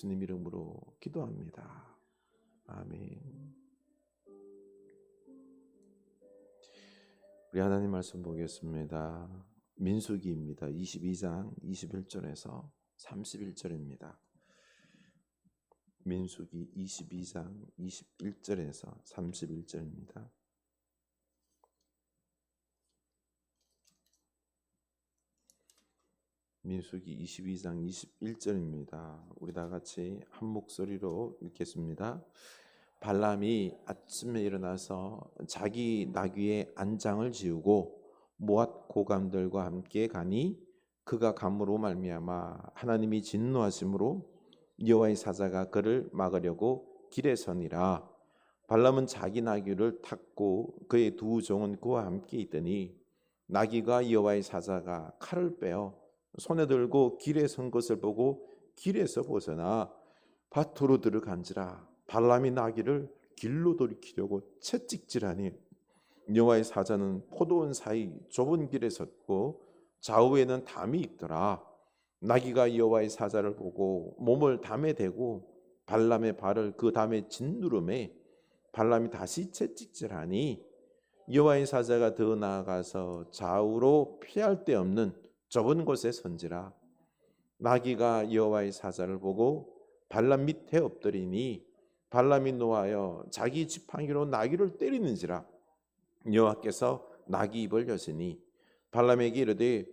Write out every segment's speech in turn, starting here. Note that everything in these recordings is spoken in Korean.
예수님 이름으로 기도합니다. 아멘. 우리 하나님 말씀 보겠습니다. 민수기입니다. 22장 21절에서 31절입니다. 민수기 22장 21절에서 31절입니다. 민수기 22장 21절입니다. 우리 다 같이 한 목소리로 읽겠습니다. 발람이 아침에 일어나서 자기 나귀의 안장을 지우고 모압 고감들과 함께 가니 그가 감으로 말미암아 하나님이 진노하심으로 여호와의 사자가 그를 막으려고 길에 서니라. 발람은 자기 나귀를 탔고 그의 두 종은 그와 함께 있더니 나귀가 여호와의 사자가 칼을 빼어 손에 들고 길에 선 것을 보고 길에서 벗어나 밭으로 들어간지라. 발람이 나귀를 길로 돌이키려고 채찍질하니 여호와의 사자는 포도원 사이 좁은 길에 섰고 좌우에는 담이 있더라. 나귀가 여호와의 사자를 보고 몸을 담에 대고 발람의 발을 그 담에 짓누르매 발람이 다시 채찍질하니 여호와의 사자가 더 나아가서 좌우로 피할 데 없는 좁은 곳에 선지라. 나귀가 여호와의 사자를 보고 발람 밑에 엎드리니 발람이 노하여 자기 지팡이로 나귀를 때리는지라. 여호와께서 나귀 입을 여시니 발람에게 이르되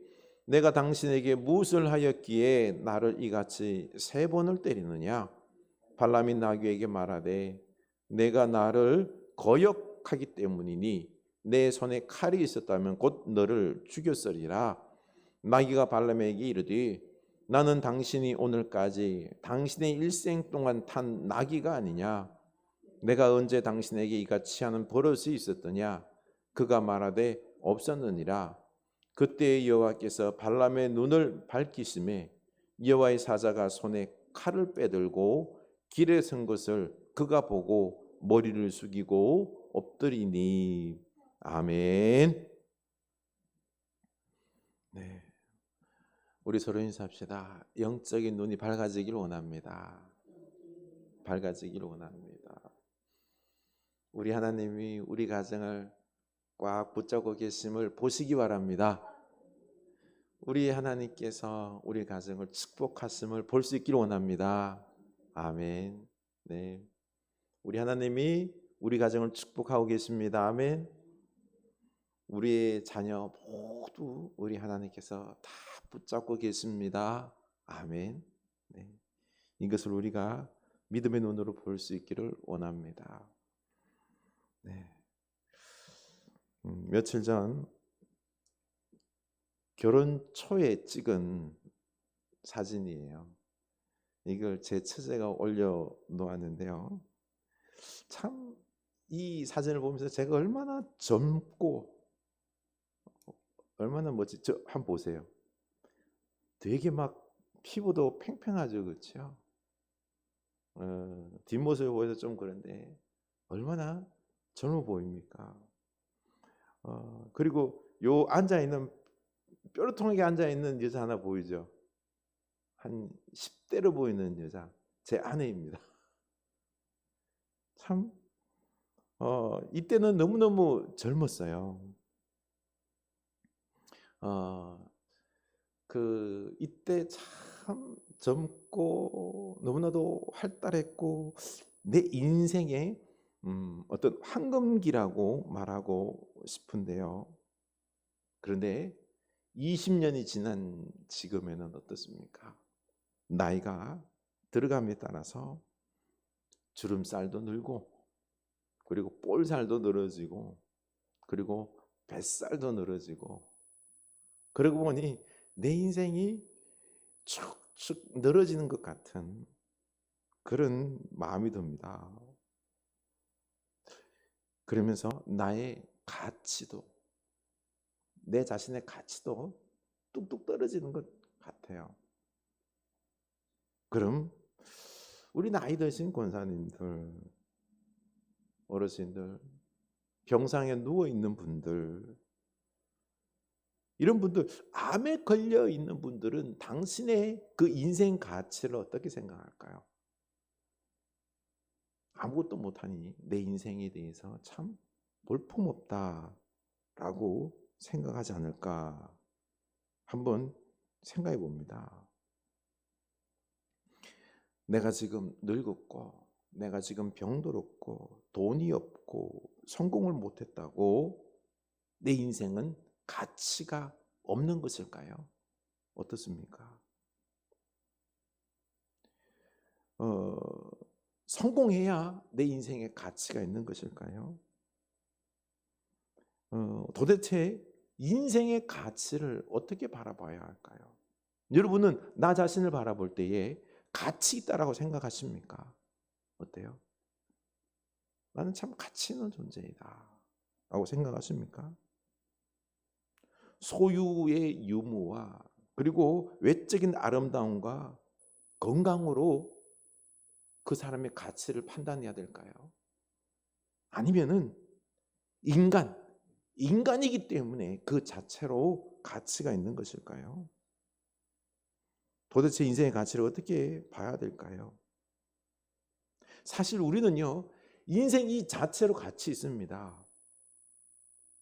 내가 당신에게 무엇을 하였기에 나를 이같이 3번을 때리느냐. 발람이 나귀에게 말하되 내가 나를 거역하기 때문이니 내 손에 칼이 있었다면 곧 너를 죽였으리라. 나귀가 발람에게 이르되 나는 당신이 오늘까지 당신의 일생 동안 탄 나귀가 아니냐. 내가 언제 당신에게 이같이 하는 버릇이 있었더냐. 그가 말하되 없었느니라. 그때 여호와께서 발람의 눈을 밝히심에 여호와의 사자가 손에 칼을 빼들고 길에 선 것을 그가 보고 머리를 숙이고 엎드리니. 아멘. 네, 우리 서로 인사합시다. 영적인 눈이 밝아지길 원합니다. 밝아지길 원합니다. 우리 하나님이 우리 가정을 꽉 붙잡고 계심을 보시기 바랍니다. 우리 하나님께서 우리 가정을 축복하심을 볼 수 있기를 원합니다. 아멘. 네, 우리 하나님이 우리 가정을 축복하고 계십니다. 아멘. 우리의 자녀 모두 우리 하나님께서 다 붙잡고 계십니다. 아멘. 네, 이것을 우리가 믿음의 눈으로 볼 수 있기를 원합니다. 네. 며칠 전 결혼 초에 찍은 사진이에요. 이걸 제 처제가 올려 놓았는데요. 참 이 사진을 보면서 제가 얼마나 젊고 얼마나 멋지. 저 한번 보세요. 되게 막 피부도 팽팽하죠, 그렇죠? 뒷모습을 보여서 좀 그런데 얼마나 젊어 보입니까? 그리고 요 앉아 있는 뾰루통하게 앉아 있는 여자 하나 보이죠? 한 10대로 보이는 여자, 제 아내입니다. 참 이때는 너무너무 젊었어요. 이때 참 젊고 너무나도 활달했고 내 인생의 어떤 황금기라고 말하고 싶은데요. 그런데 20년이 지난 지금에는 어떻습니까? 나이가 들어감에 따라서 주름살도 늘고 그리고 볼살도 늘어지고 그리고 뱃살도 늘어지고 그러고 보니 내 인생이 축축 늘어지는 것 같은 그런 마음이 듭니다. 그러면서 나의 가치도 내 자신의 가치도 뚝뚝 떨어지는 것 같아요. 그럼 우리 나이 드신 권사님들, 어르신들, 병상에 누워있는 분들, 이런 분들, 암에 걸려 있는 분들은 당신의 그 인생 가치를 어떻게 생각할까요? 아무것도 못하니 내 인생에 대해서 참 볼품없다라고 생각하지 않을까 한번 생각해 봅니다. 내가 지금 늙었고 내가 지금 병들었고 돈이 없고 성공을 못했다고 내 인생은 가치가 없는 것일까요? 어떻습니까? 성공해야 내 인생에 가치가 있는 것일까요? 도대체 인생의 가치를 어떻게 바라봐야 할까요? 여러분은 나 자신을 바라볼 때에 가치 있다라고 생각하십니까? 어때요? 나는 참 가치 있는 존재이다 라고 생각하십니까? 소유의 유무와 그리고 외적인 아름다움과 건강으로 그 사람의 가치를 판단해야 될까요? 아니면은 인간이기 때문에 그 자체로 가치가 있는 것일까요? 도대체 인생의 가치를 어떻게 봐야 될까요? 사실 우리는요, 인생 이 자체로 가치 있습니다.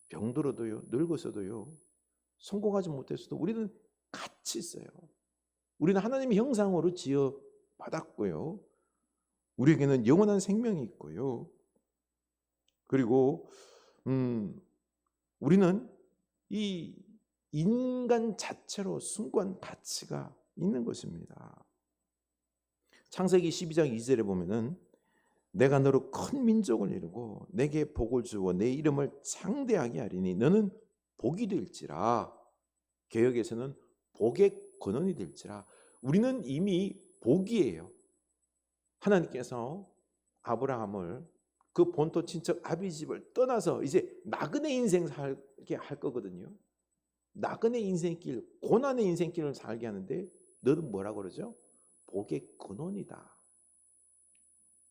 병들어도요, 늙어서도요, 성공하지 못했어도 우리는 가치 있어요. 우리는 하나님의 형상으로 지어 받았고요. 우리에게는 영원한 생명이 있고요. 그리고 우리는 이 인간 자체로 숭고한 가치가 있는 것입니다. 창세기 12장 2절에 보면은 내가 너로 큰 민족을 이루고 내게 복을 주어 내 이름을 창대하게 하리니 너는 복이 될지라. 개역에서는 복의 근원이 될지라. 우리는 이미 복이에요. 하나님께서 아브라함을 그 본토 친척 아비집을 떠나서 이제 나그네 인생 살게 할 거거든요. 나그네 인생길, 고난의 인생길을 살게 하는데 너는 뭐라고 그러죠? 복의 근원이다.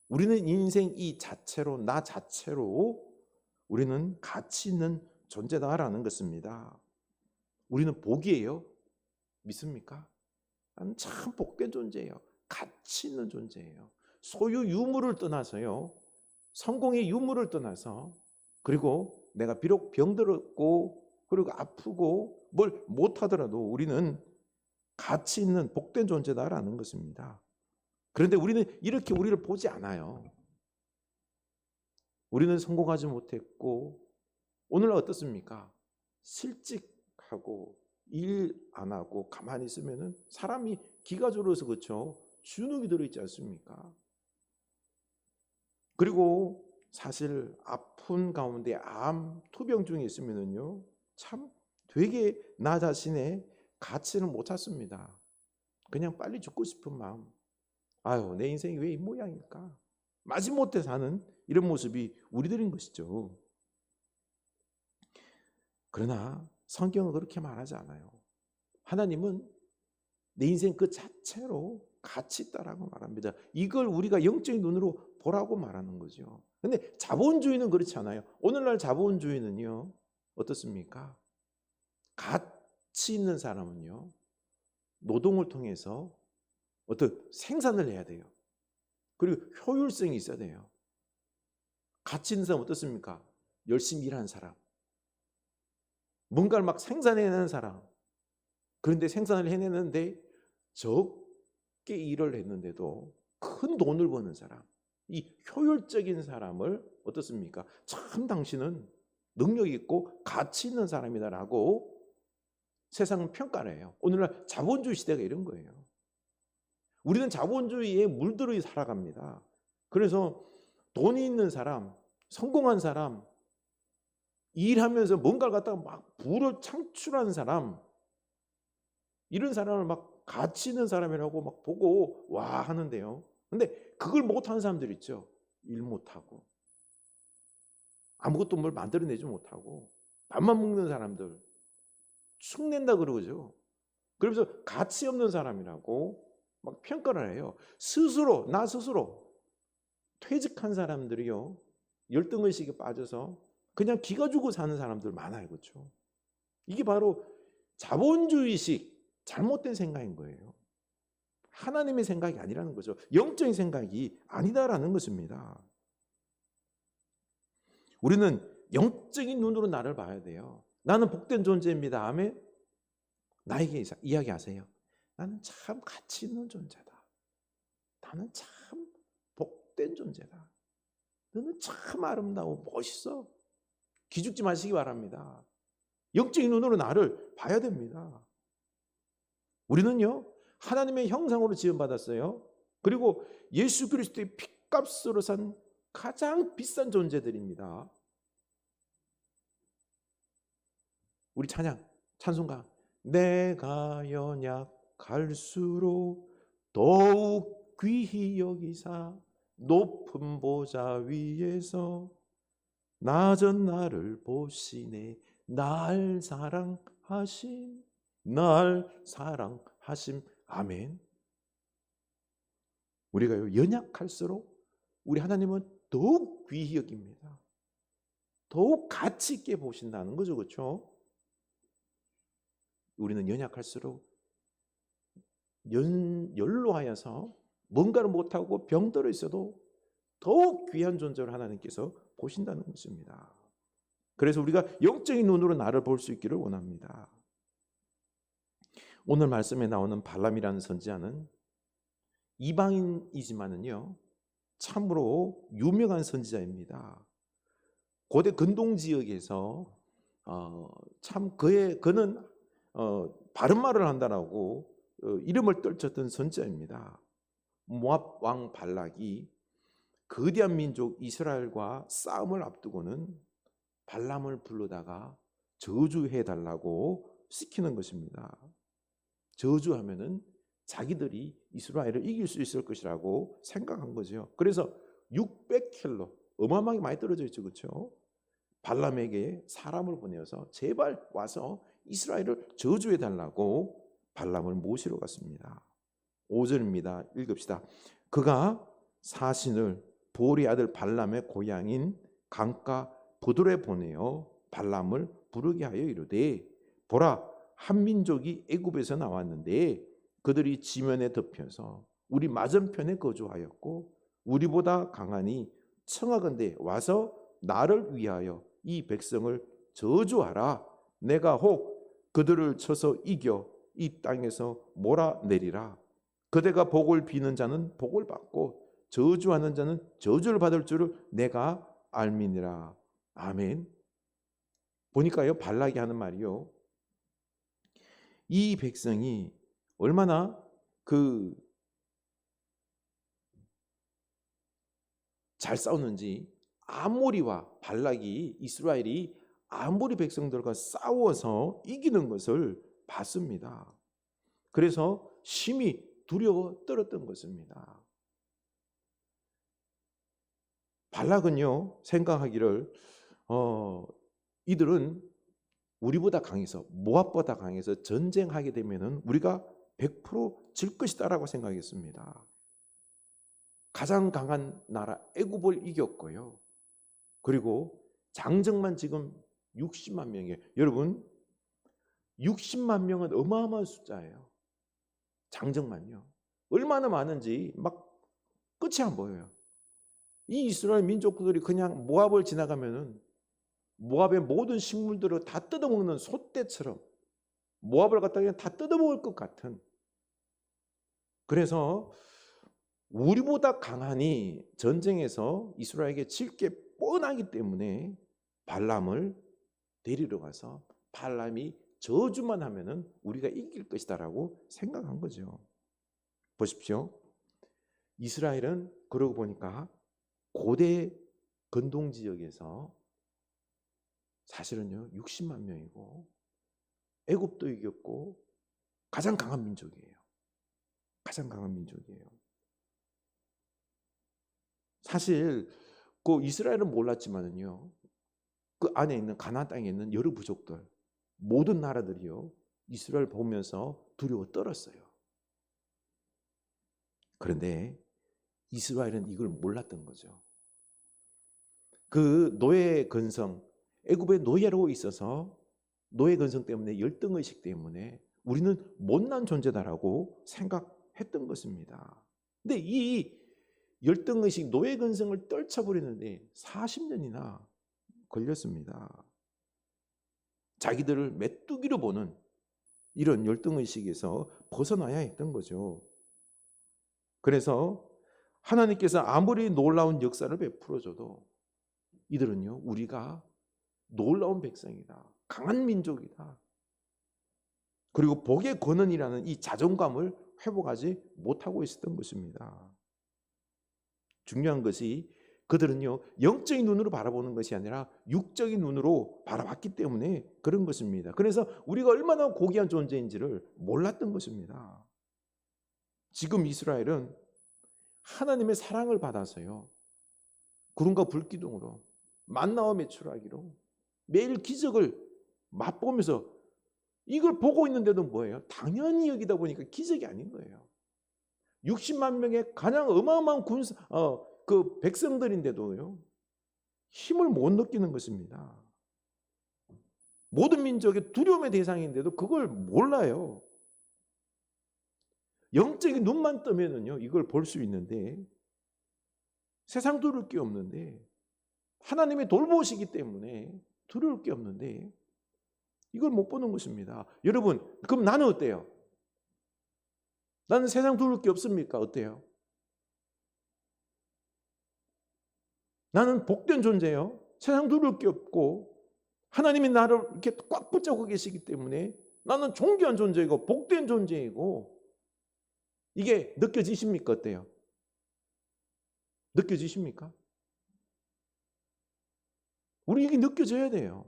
우리는 인생 이 자체로, 나 자체로 우리는 가치 있는 존재다라는 것입니다. 우리는 복이에요. 믿습니까? 나는 참 복된 존재예요. 가치 있는 존재예요. 소유 유무를 떠나서요. 성공의 유무를 떠나서 그리고 내가 비록 병들었고 그리고 아프고 뭘 못하더라도 우리는 가치 있는 복된 존재다라는 것입니다. 그런데 우리는 이렇게 우리를 보지 않아요. 우리는 성공하지 못했고 오늘날 어떻습니까? 실직하고 일 안 하고 가만히 있으면은 사람이 기가 졸어서 그렇죠. 주눅이 들어있지 않습니까? 그리고 사실 아픈 가운데 암, 투병 중에 있으면은요, 참 되게 나 자신의 가치를 못 찾습니다. 그냥 빨리 죽고 싶은 마음. 아유, 내 인생이 왜 이 모양일까? 마지못해 사는 이런 모습이 우리들인 것이죠. 그러나 성경은 그렇게 말하지 않아요. 하나님은 내 인생 그 자체로 가치 있다라고 말합니다. 이걸 우리가 영적인 눈으로 보라고 말하는 거죠. 근데 자본주의는 그렇지 않아요. 오늘날 자본주의는요, 어떻습니까? 가치 있는 사람은요, 노동을 통해서 어떤 생산을 해야 돼요. 그리고 효율성이 있어야 돼요. 가치 있는 사람 어떻습니까? 열심히 일하는 사람. 뭔가를 막 생산해내는 사람. 그런데 생산을 해내는데 적게 일을 했는데도 큰 돈을 버는 사람. 이 효율적인 사람을 어떻습니까? 참 당신은 능력 있고 가치 있는 사람이다라고 세상은 평가를 해요. 오늘날 자본주의 시대가 이런 거예요. 우리는 자본주의에 물들어 살아갑니다. 그래서 돈이 있는 사람, 성공한 사람, 일하면서 뭔가를 갖다가 막 부를 창출한 사람, 이런 사람을 막 가치 있는 사람이라고 막 보고 와 하는데요. 근데 그걸 못하는 사람들 있죠. 일 못하고 아무것도 뭘 만들어내지 못하고 밥만 먹는 사람들 축낸다 그러죠. 그러면서 가치 없는 사람이라고 막 평가를 해요. 나 스스로 퇴직한 사람들이요. 열등의식에 빠져서 그냥 기가 주고 사는 사람들 많아요. 그렇죠? 이게 바로 자본주의식 잘못된 생각인 거예요. 하나님의 생각이 아니라는 거죠. 영적인 생각이 아니다라는 것입니다. 우리는 영적인 눈으로 나를 봐야 돼요. 나는 복된 존재입니다. 아멘. 나에게 이야기하세요. 나는 참 가치 있는 존재다. 나는 참 복된 존재다. 너는 참 아름다워 멋있어. 기죽지 마시기 바랍니다. 영적인 눈으로 나를 봐야 됩니다. 우리는요 하나님의 형상으로 지음받았어요. 그리고 예수 그리스도의 핏값으로 산 가장 비싼 존재들입니다. 우리 찬송가 내가 연약할수록 더욱 귀히 여기사 높은 보좌 위에서 낮은 나를 보시네 날 사랑하심 아멘. 우리가요 연약할수록 우리 하나님은 더욱 귀히 여깁니다. 더욱 가치 있게 보신다는 거죠. 그렇죠? 우리는 연약할수록 연로하여서 뭔가를 못하고 병들어 있어도 더욱 귀한 존재로 하나님께서 보신다는 것입니다. 그래서 우리가 영적인 눈으로 나를 볼 수 있기를 원합니다. 오늘 말씀에 나오는 발람이라는 선지자는 이방인이지만은요 참으로 유명한 선지자입니다. 고대 근동 지역에서 그는 바른 말을 한다라고 이름을 떨쳤던 선지자입니다. 모압 왕 발락이 거대한 민족 이스라엘과 싸움을 앞두고는 발람을 불러다가 저주해 달라고 시키는 것입니다. 저주하면은 자기들이 이스라엘을 이길 수 있을 것이라고 생각한 거죠. 그래서 600킬로 어마어마하게 많이 떨어져 있죠. 그렇죠? 발람에게 사람을 보내어서 제발 와서 이스라엘을 저주해 달라고 발람을 모시러 갔습니다. 5절입니다. 읽읍시다. 그가 사신을 보리 아들 발람의 고향인 강가 부돌에 보내어 발람을 부르게 하여 이르되 보라 한 민족이 애굽에서 나왔는데 그들이 지면에 덮여서 우리 맞은편에 거주하였고 우리보다 강하니 청하건대 와서 나를 위하여 이 백성을 저주하라. 내가 혹 그들을 쳐서 이겨 이 땅에서 몰아내리라. 그대가 복을 비는 자는 복을 받고 저주하는 자는 저주를 받을 줄을 내가 알미니라. 아멘. 보니까요 발락이 하는 말이요 이 백성이 얼마나 잘 싸우는지 아모리와 발락이 이스라엘이 아모리 백성들과 싸워서 이기는 것을 봤습니다. 그래서 심히 두려워 떨었던 것입니다. 발락은요 생각하기를 이들은 우리보다 강해서 모압보다 강해서 전쟁하게 되면은 우리가 100%질 것이다라고 생각했습니다. 가장 강한 나라 애굽을 이겼고요. 그리고 장정만 지금 60만 명이에요. 여러분 60만 명은 어마어마한 숫자예요. 장정만요. 얼마나 많은지 막 끝이 안 보여요. 이 이스라엘 민족들이 그냥 모압을 지나가면은 모압의 모든 식물들을 다 뜯어먹는 소떼처럼 모압을 갖다가 그냥 다 뜯어먹을 것 같은. 그래서 우리보다 강하니 전쟁에서 이스라엘에게 질 게 뻔하기 때문에 발람을 데리러 가서 발람이 저주만 하면은 우리가 이길 것이다라고 생각한 거죠. 보십시오. 이스라엘은 그러고 보니까 고대 근동 지역에서 사실은요 60만 명이고 애굽도 이겼고 가장 강한 민족이에요. 가장 강한 민족이에요. 사실 그 이스라엘은 몰랐지만은요 그 안에 있는 가나안 땅에 있는 여러 부족들 모든 나라들이요 이스라엘 보면서 두려워 떨었어요. 그런데 이스라엘은 이걸 몰랐던 거죠. 그 노예 근성 애굽의 노예로 있어서 노예 근성 때문에 열등의식 때문에 우리는 못난 존재다라고 했던 것입니다. 근데 이 열등의식, 노예근성을 떨쳐버리는데 40년이나 걸렸습니다. 자기들을 메뚜기로 보는 이런 열등의식에서 벗어나야 했던 거죠. 그래서 하나님께서 아무리 놀라운 역사를 베풀어줘도 이들은요, 우리가 놀라운 백성이다, 강한 민족이다, 그리고 복의 권한이라는 이 자존감을 회복하지 못하고 있었던 것입니다. 중요한 것이 그들은요, 영적인 눈으로 바라보는 것이 아니라 육적인 눈으로 바라봤기 때문에 그런 것입니다. 그래서 우리가 얼마나 고귀한 존재인지를 몰랐던 것입니다. 지금 이스라엘은 하나님의 사랑을 받아서요, 구름과 불기둥으로 만나와 메추라기로 매일 기적을 맛보면서 이걸 보고 있는데도 뭐예요? 당연히 여기다 보니까 기적이 아닌 거예요. 60만 명의 가장 어마어마한 그 백성들인데도요, 힘을 못 느끼는 것입니다. 모든 민족의 두려움의 대상인데도 그걸 몰라요. 영적인 눈만 뜨면은요, 이걸 볼 수 있는데, 세상 두려울 게 없는데, 하나님의 돌보시기 때문에 두려울 게 없는데, 이걸 못 보는 것입니다. 여러분, 그럼 나는 어때요? 나는 세상 두려울 게 없습니까? 어때요? 나는 복된 존재예요. 세상 두려울 게 없고 하나님이 나를 이렇게 꽉 붙잡고 계시기 때문에 나는 존귀한 존재이고 복된 존재이고, 이게 느껴지십니까? 어때요? 느껴지십니까? 우리 이게 느껴져야 돼요.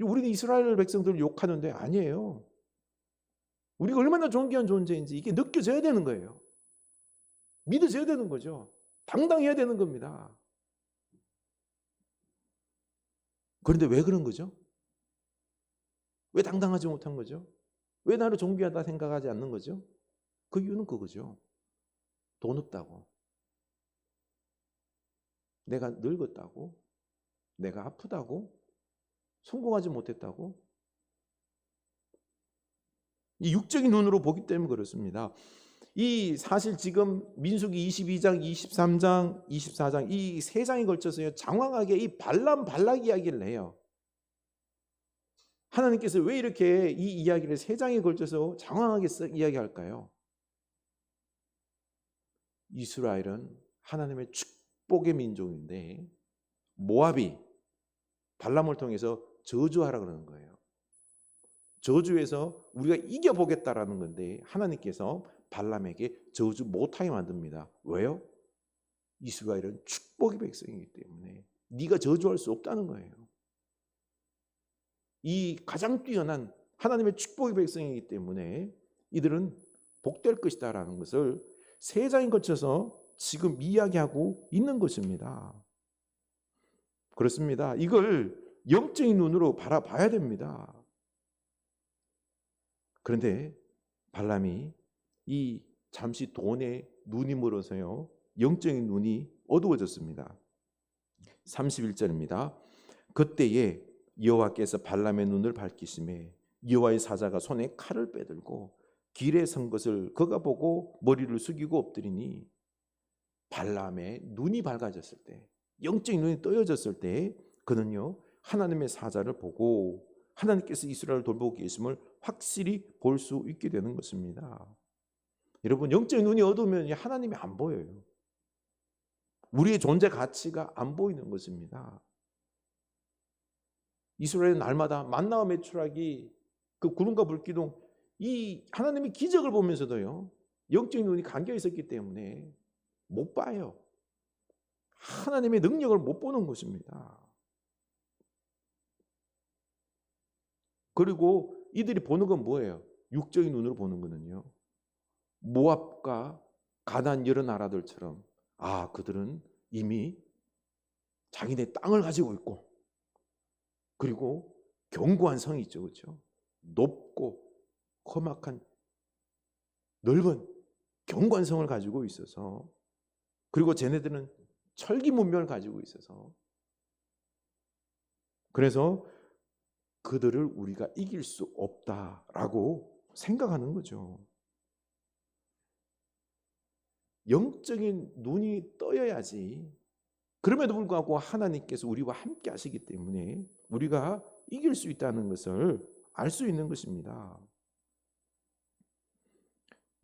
우리는 이스라엘 백성들을 욕하는데 아니에요. 우리가 얼마나 존귀한 존재인지 이게 느껴져야 되는 거예요. 믿어져야 되는 거죠. 당당해야 되는 겁니다. 그런데 왜 그런 거죠? 왜 당당하지 못한 거죠? 왜 나를 존귀하다 생각하지 않는 거죠? 그 이유는 그거죠. 돈 없다고, 내가 늙었다고, 내가 아프다고, 성공하지 못했다고, 이 육적인 눈으로 보기 때문에 그렇습니다. 이 사실 지금 민수기 22장, 23장, 24장 이 세 장에 걸쳐서요, 장황하게 이 발락 이야기를 해요. 하나님께서 왜 이렇게 이 이야기를 세 장에 걸쳐서 장황하게 이야기할까요? 이스라엘은 하나님의 축복의 민족인데 모압이 발람을 통해서 저주하라 그러는 거예요. 저주에서 우리가 이겨보겠다라는 건데 하나님께서 발람에게 저주 못하게 만듭니다. 왜요? 이스라엘은 축복의 백성이기 때문에 네가 저주할 수 없다는 거예요. 이 가장 뛰어난 하나님의 축복의 백성이기 때문에 이들은 복될 것이다라는 것을 세 장에 거쳐서 지금 이야기하고 있는 것입니다. 그렇습니다. 이걸 영적인 눈으로 바라봐야 됩니다. 그런데 발람이 이 잠시 돈에 눈이 멀어서요, 영적인 눈이 어두워졌습니다. 31절입니다. 그때에 여호와께서 발람의 눈을 밝히시매 여호와의 사자가 손에 칼을 빼들고 길에 선 것을 그가 보고 머리를 숙이고 엎드리니, 발람의 눈이 밝아졌을 때, 영적인 눈이 떠여졌을 때 그는요, 하나님의 사자를 보고 하나님께서 이스라엘을 돌보고 계심을 확실히 볼 수 있게 되는 것입니다. 여러분, 영적인 눈이 어두우면 하나님이 안 보여요. 우리의 존재 가치가 안 보이는 것입니다. 이스라엘은 날마다 만나와 메추라기, 그 구름과 불기둥, 이 하나님의 기적을 보면서도요, 영적인 눈이 감겨 있었기 때문에 못 봐요. 하나님의 능력을 못 보는 것입니다. 그리고 이들이 보는 건 뭐예요? 육적인 눈으로 보는 거는요, 모압과 가나안 여러 나라들처럼, 아, 그들은 이미 자기네 땅을 가지고 있고, 그리고 견고한 성이 있죠, 그렇죠? 높고 험악한 넓은 견고한 성을 가지고 있어서, 그리고 쟤네들은 철기 문명을 가지고 있어서, 그래서 그들을 우리가 이길 수 없다라고 생각하는 거죠. 영적인 눈이 떠야지. 그럼에도 불구하고 하나님께서 우리와 함께 하시기 때문에 우리가 이길 수 있다는 것을 알 수 있는 것입니다.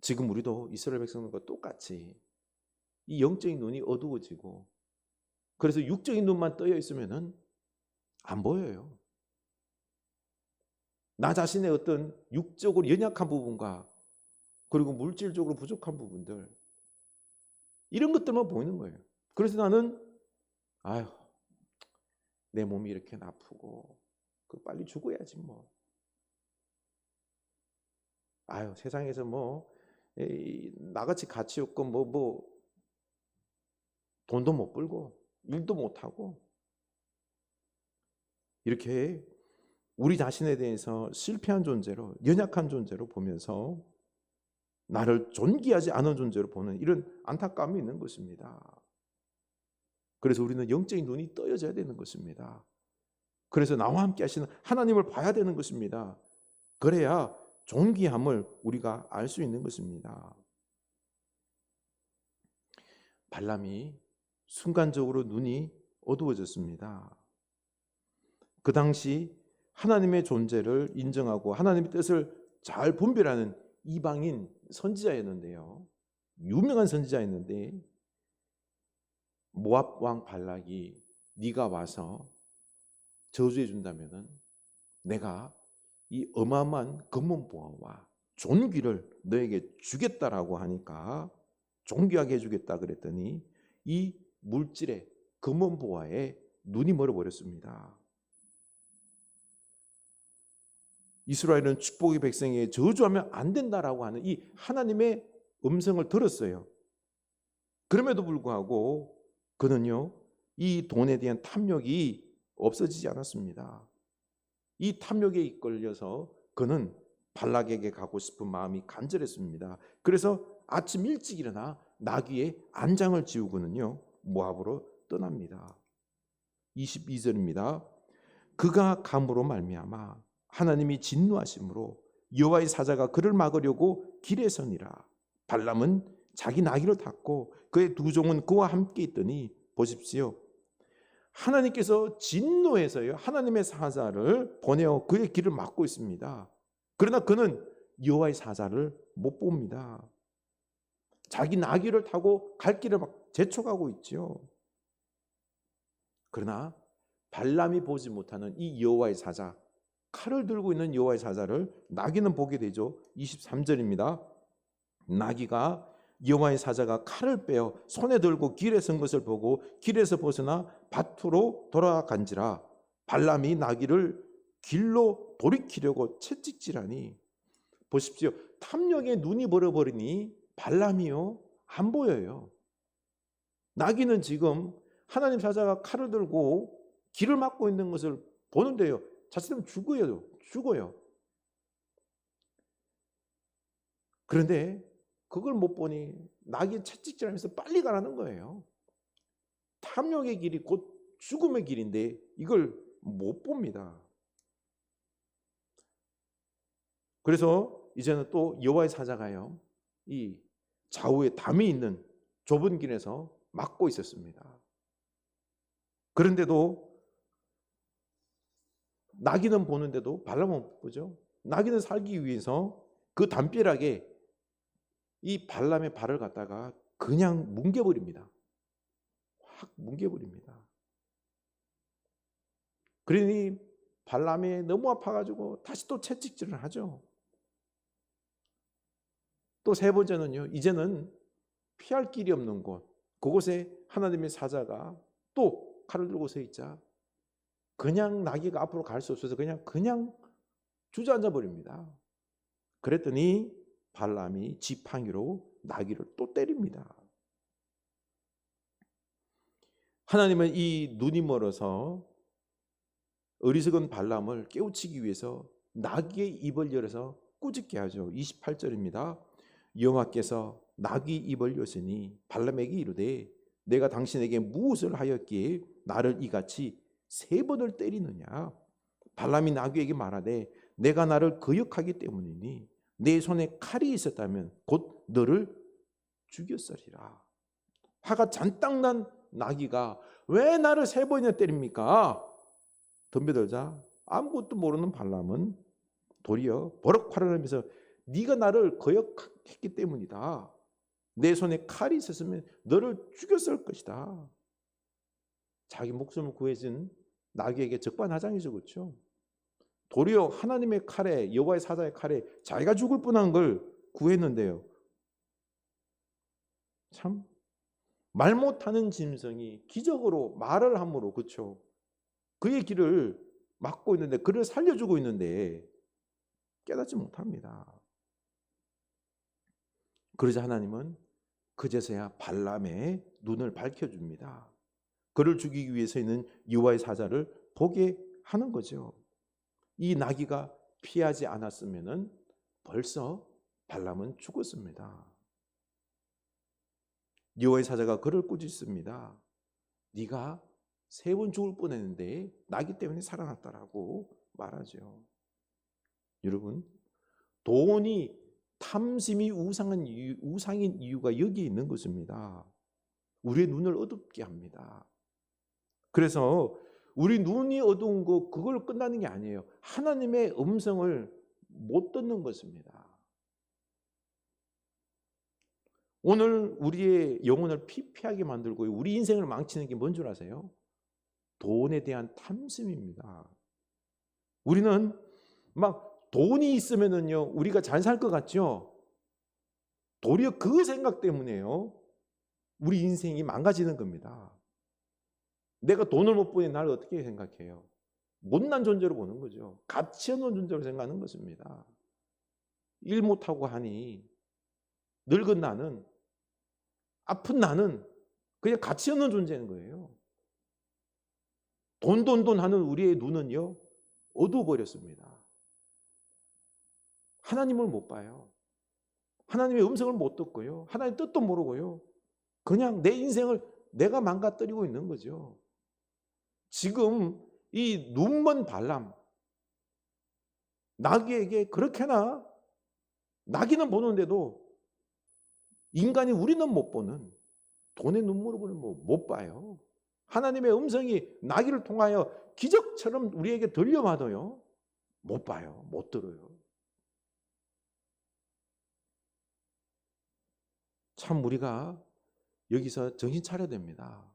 지금 우리도 이스라엘 백성들과 똑같이 이 영적인 눈이 어두워지고, 그래서 육적인 눈만 떠여 있으면은 안 보여요. 나 자신의 어떤 육적으로 연약한 부분과 그리고 물질적으로 부족한 부분들, 이런 것들만 보이는 거예요. 그래서 나는 아휴, 내 몸이 이렇게 아프고 빨리 죽어야지 뭐. 아유, 세상에서 뭐 나같이 가치 없고 뭐 돈도 못 벌고 일도 못 하고, 이렇게 우리 자신에 대해서 실패한 존재로, 연약한 존재로 보면서 나를 존귀하지 않은 존재로 보는 이런 안타까움이 있는 것입니다. 그래서 우리는 영적인 눈이 떠여져야 되는 것입니다. 그래서 나와 함께 하시는 하나님을 봐야 되는 것입니다. 그래야 존귀함을 우리가 알 수 있는 것입니다. 발람이 순간적으로 눈이 어두워졌습니다. 그 당시 하나님의 존재를 인정하고 하나님의 뜻을 잘 분별하는 이방인 선지자였는데요. 유명한 선지자였는데, 모압 왕 발락이 네가 와서 저주해 준다면은 내가 이 어마어마한 금문보화와 존귀를 너에게 주겠다라고 하니까, 존귀하게 해주겠다 그랬더니 이 물질의 금문보화에 눈이 멀어버렸습니다. 이스라엘은 축복의 백성에게 저주하면 안 된다라고 하는 이 하나님의 음성을 들었어요. 그럼에도 불구하고 그는요, 이 돈에 대한 탐욕이 없어지지 않았습니다. 이 탐욕에 이끌려서 그는 발락에게 가고 싶은 마음이 간절했습니다. 그래서 아침 일찍 일어나 나귀의 안장을 지우고는요, 모압으로 떠납니다. 22절입니다. 그가 감으로 말미암아 하나님이 진노하심으로 여호와의 사자가 그를 막으려고 길에 서니라. 발람은 자기 나귀를 탔고 그의 두 종은 그와 함께 있더니, 보십시오, 하나님께서 진노해서요 하나님의 사자를 보내어 그의 길을 막고 있습니다. 그러나 그는 여호와의 사자를 못 봅니다. 자기 나귀를 타고 갈 길을 막 재촉하고 있죠. 그러나 발람이 보지 못하는 이 여호와의 사자, 칼을 들고 있는 여호와의 사자를 나귀는 보게 되죠. 23절입니다. 나귀가 여호와의 사자가 칼을 빼어 손에 들고 길에 선 것을 보고 길에서 벗어나 밭으로 돌아간지라. 발람이 나귀를 길로 돌이키려고 채찍질하니, 보십시오, 탐욕에 눈이 멀어버리니 발람이요 안 보여요. 나귀는 지금 하나님 사자가 칼을 들고 길을 막고 있는 것을 보는데요, 자칫하면 죽어요. 그런데 그걸 못 보니 나귀 채찍질하면서 빨리 가라는 거예요. 탐욕의 길이 곧 죽음의 길인데 이걸 못 봅니다. 그래서 이제는 또 여호와의 사자가요, 이 좌우에 담이 있는 좁은 길에서 막고 있었습니다. 그런데도 나귀는 보는데도 발람은 못 보죠. 나귀는 살기 위해서 그 담벼락에 이 발람의 발을 갖다가 그냥 뭉개버립니다. 확 뭉개버립니다. 그러니 발람이 너무 아파가지고 다시 또 채찍질을 하죠. 또 세 번째는요, 이제는 피할 길이 없는 곳, 그곳에 하나님의 사자가 또 칼을 들고 서 있자 그냥 나귀가 앞으로 갈 수 없어서 그냥 주저앉아 버립니다. 그랬더니 발람이 지팡이로 나귀를 또 때립니다. 하나님은 이 눈이 멀어서 어리석은 발람을 깨우치기 위해서 나귀의 입을 열어서 꾸짖게 하죠. 28절입니다. 여호와께서 나귀 입을 여시니 발람에게 이르되 내가 당신에게 무엇을 하였기에 나를 이같이 3번을 때리느냐. 발람이 나귀에게 말하되 내가 나를 거역하기 때문이니 내 손에 칼이 있었다면 곧 너를 죽였으리라. 화가 잔뜩 난 나귀가 왜 나를 3번이나 때립니까? 덤벼들자 아무것도 모르는 발람은 도리어 버럭 화를 내면서 네가 나를 거역했기 때문이다. 내 손에 칼이 있었으면 너를 죽였을 것이다. 자기 목숨을 구해준 나귀에게 적반하장이죠. 그렇죠? 도리어 하나님의 칼에, 여호와의 사자의 칼에 자기가 죽을 뻔한 걸 구했는데요. 참 말 못하는 짐승이 기적으로 말을 함으로, 그렇죠? 그의 길을 막고 있는데, 그를 살려주고 있는데 깨닫지 못합니다. 그러자 하나님은 그제서야 발람의 눈을 밝혀줍니다. 그를 죽이기 위해서 있는 여호와의 사자를 보게 하는 거죠. 이 나귀가 피하지 않았으면 벌써 발람은 죽었습니다. 여호와의 사자가 그를 꾸짖습니다. 네가 3번 죽을 뻔했는데 나귀 때문에 살아났다라고 말하죠. 여러분, 돈이 탐심이 우상인 이유가 여기에 있는 것입니다. 우리의 눈을 어둡게 합니다. 그래서 우리 눈이 어두운 거, 그걸 끝나는 게 아니에요. 하나님의 음성을 못 듣는 것입니다. 오늘 우리의 영혼을 피폐하게 만들고 우리 인생을 망치는 게 뭔 줄 아세요? 돈에 대한 탐심입니다. 우리는 막 돈이 있으면은요, 우리가 잘 살 것 같죠? 도리어 그 생각 때문에요, 우리 인생이 망가지는 겁니다. 내가 돈을 못 버니 나를 어떻게 생각해요? 못난 존재로 보는 거죠. 가치 없는 존재로 생각하는 것입니다. 일 못하고 하니 늙은 나는, 아픈 나는 그냥 가치 없는 존재인 거예요. 돈 하는 우리의 눈은요, 어두워버렸습니다. 하나님을 못 봐요. 하나님의 음성을 못 듣고요. 하나님의 뜻도 모르고요. 그냥 내 인생을 내가 망가뜨리고 있는 거죠. 지금 이 눈먼 발람, 나귀에게 그렇게나, 나귀는 보는데도 인간이, 우리는 못 보는, 돈의 눈물을 못 봐요. 하나님의 음성이 나귀를 통하여 기적처럼 우리에게 들려와도요, 못 봐요. 못 들어요. 참 우리가 여기서 정신 차려야 됩니다.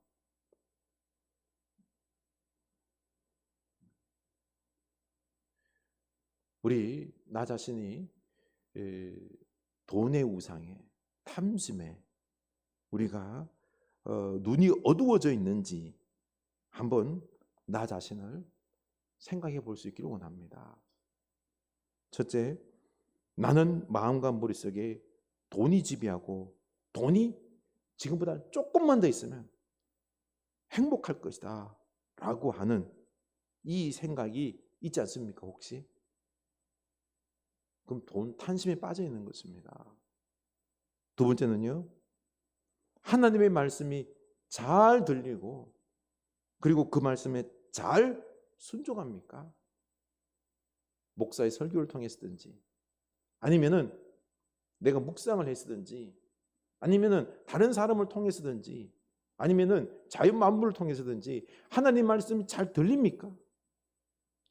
우리 나 자신이 돈의 우상에, 탐심에 우리가 눈이 어두워져 있는지 한번 나 자신을 생각해 볼 수 있기를 원합니다. 첫째, 나는 마음과 머릿속에 돈이 지배하고 돈이 지금보다 조금만 더 있으면 행복할 것이다 라고 하는 이 생각이 있지 않습니까? 혹시? 그럼 돈 탐심에 빠져 있는 것입니다. 두 번째는요, 하나님의 말씀이 잘 들리고 그리고 그 말씀에 잘 순종합니까? 목사의 설교를 통해서든지, 아니면은 내가 묵상을 했든지, 아니면은 다른 사람을 통해서든지, 아니면은 자연 만물을 통해서든지 하나님 말씀이 잘 들립니까?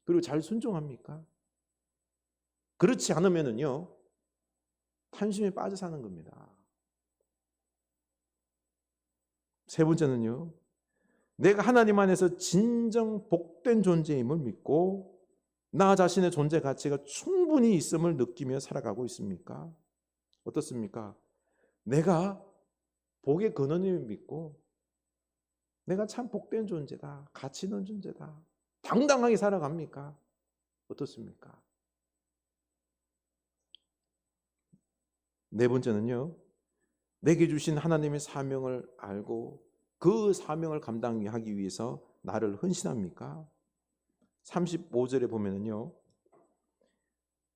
그리고 잘 순종합니까? 그렇지 않으면은요, 탐심에 빠져 사는 겁니다. 세 번째는요, 내가 하나님 안에서 진정 복된 존재임을 믿고 나 자신의 존재 가치가 충분히 있음을 느끼며 살아가고 있습니까? 어떻습니까? 내가 복의 근원임을 믿고 내가 참 복된 존재다, 가치 있는 존재다, 당당하게 살아갑니까? 어떻습니까? 네 번째는요, 내게 주신 하나님의 사명을 알고 그 사명을 감당하기 위해서 나를 헌신합니까? 35절에 보면은요,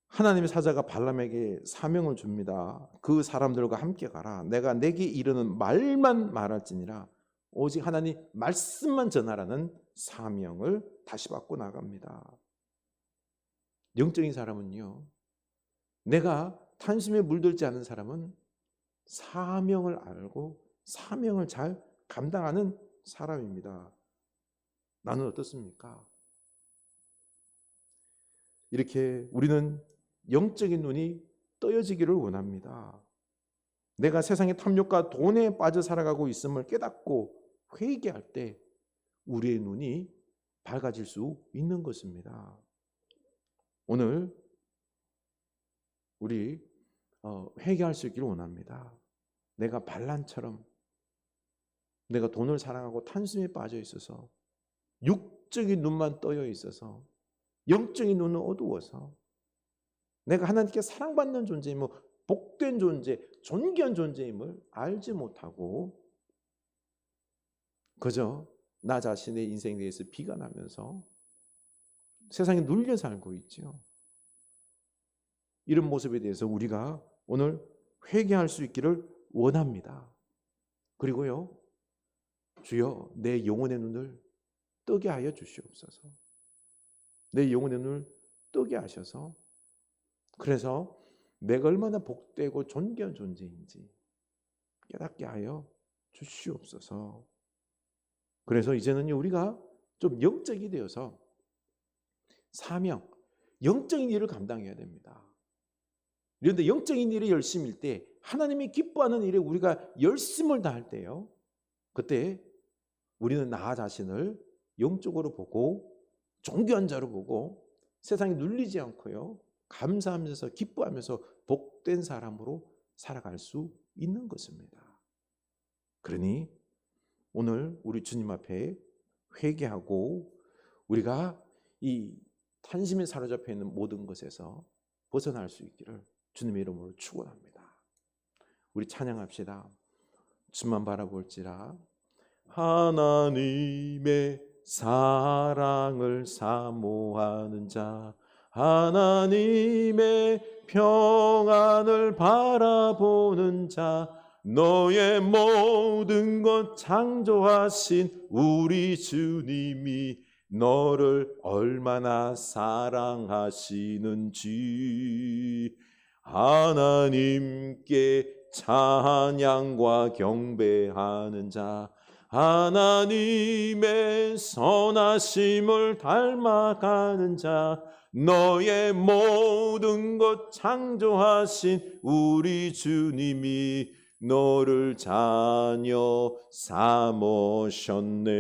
하나님의 사자가 발람에게 사명을 줍니다. 그 사람들과 함께 가라. 내가 내게 이르는 말만 말할지니라. 오직 하나님 말씀만 전하라는 사명을 다시 받고 나갑니다. 영적인 사람은요, 내가 탐심에 물들지 않은 사람은 사명을 알고 사명을 잘 감당하는 사람입니다. 나는 어떻습니까? 이렇게 우리는 영적인 눈이 떠여지기를 원합니다. 내가 세상의 탐욕과 돈에 빠져 살아가고 있음을 깨닫고 회개할 때 우리의 눈이 밝아질 수 있는 것입니다. 오늘 우리 회개할 수 있기를 원합니다. 내가 발람처럼 내가 돈을 사랑하고 탐심에 빠져 있어서 육적인 눈만 떠여 있어서 영적인 눈은 어두워서 내가 하나님께 사랑받는 존재임을, 복된 존재, 존귀한 존재임을 알지 못하고 그저 나 자신의 인생에 대해서 비관하면서 세상에 눌려 살고 있죠. 이런 모습에 대해서 우리가 오늘 회개할 수 있기를 원합니다. 그리고요, 주여 내 영혼의 눈을 뜨게 하여 주시옵소서. 내 영혼의 눈을 뜨게 하셔서 그래서 내가 얼마나 복되고 존귀한 존재인지 깨닫게 하여 주시옵소서. 그래서 이제는 우리가 좀 영적이 되어서 사명, 영적인 일을 감당해야 됩니다. 그런데 영적인 일에 열심일 때, 하나님이 기뻐하는 일에 우리가 열심을 다할 때요, 그때 우리는 나 자신을 영적으로 보고 존귀한 자로 보고 세상에 눌리지 않고요, 감사하면서 기뻐하면서 복된 사람으로 살아갈 수 있는 것입니다. 그러니 오늘 우리 주님 앞에 회개하고 우리가 이 탄심에 사로잡혀 있는 모든 것에서 벗어날 수 있기를 주님의 이름으로 축원합니다. 우리 찬양합시다. 주만 바라볼지라. 하나님의 사랑을 사모하는 자, 하나님의 평안을 바라보는 자, 너의 모든 것 창조하신 우리 주님이 너를 얼마나 사랑하시는지 하나님께 찬양과 경배하는 자, 하나님의 선하심을 닮아가는 자, 너의 모든 것 창조하신 우리 주님이 너를 자녀 삼으셨네.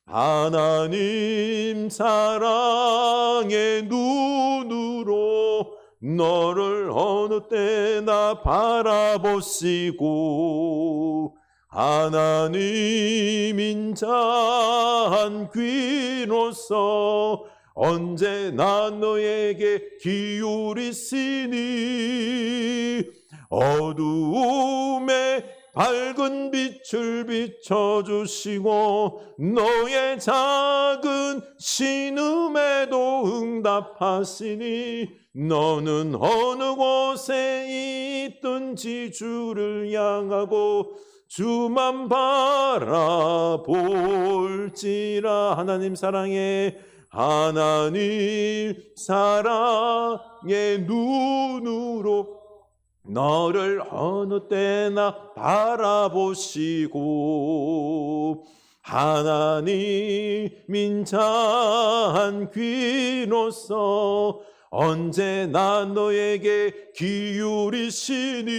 하나님 사랑의 눈으로 너를 어느 때나 바라보시고 하나님 인자한 귀로서 언제나 너에게 기울이시니 어두움에 밝은 빛을 비춰주시고 너의 작은 신음에도 응답하시니 너는 어느 곳에 있든지 주를 향하고 주만 바라볼지라. 하나님 사랑의 눈으로 너를 어느 때나 바라보시고 하나님 인자한 귀로서 언제나 너에게 기울이시니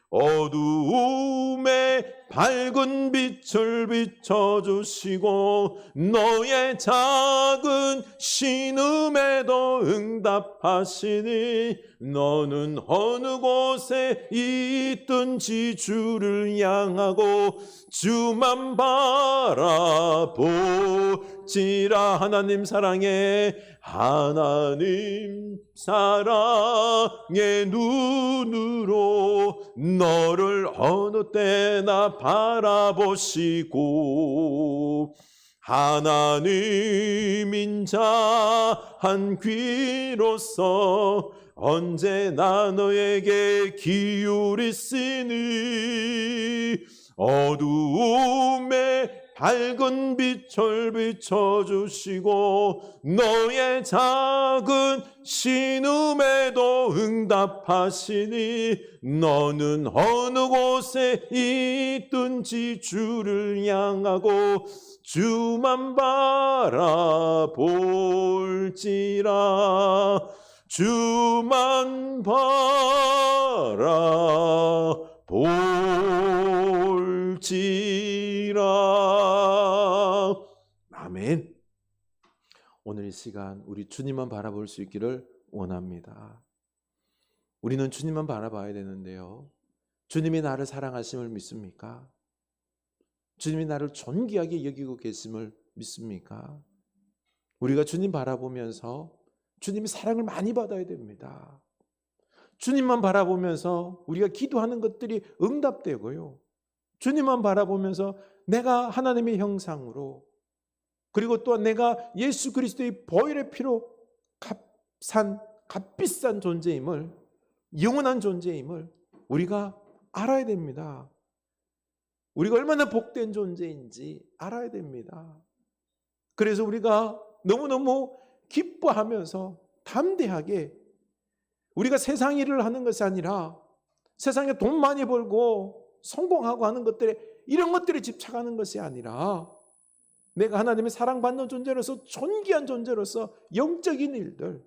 어두움에 밝은 빛을 비춰주시고 너의 작은 신음에도 응답하시니 너는 어느 곳에 있든지 주를 향하고 주만 바라보지라. 하나님 사랑의 눈으로 너를 어느 때나 바라보시고 하나님 인자한 귀로서 언제나 너에게 기울이시니 어두움에 밝은 빛을 비춰주시고 너의 작은 신음에도 응답하시니 너는 어느 곳에 있든지 주를 향하고 주만 바라볼지라. 주만 바라볼지라. 아멘. 오늘 이 시간 우리 주님만 바라볼 수 있기를 원합니다. 우리는 주님만 바라봐야 되는데요, 주님이 나를 사랑하심을 믿습니까? 주님이 나를 존귀하게 여기고 계심을 믿습니까? 우리가 주님 바라보면서 주님의 사랑을 많이 받아야 됩니다. 주님만 바라보면서 우리가 기도하는 것들이 응답되고요, 주님만 바라보면서 내가 하나님의 형상으로, 그리고 또한 내가 예수 그리스도의 보혈의 피로 값비싼 존재임을, 영원한 존재임을 우리가 알아야 됩니다. 우리가 얼마나 복된 존재인지 알아야 됩니다. 그래서 우리가 너무너무 기뻐하면서 담대하게, 우리가 세상 일을 하는 것이 아니라 세상에 돈 많이 벌고 성공하고 하는 것들에, 이런 것들에 집착하는 것이 아니라 내가 하나님의 사랑받는 존재로서, 존귀한 존재로서 영적인 일들,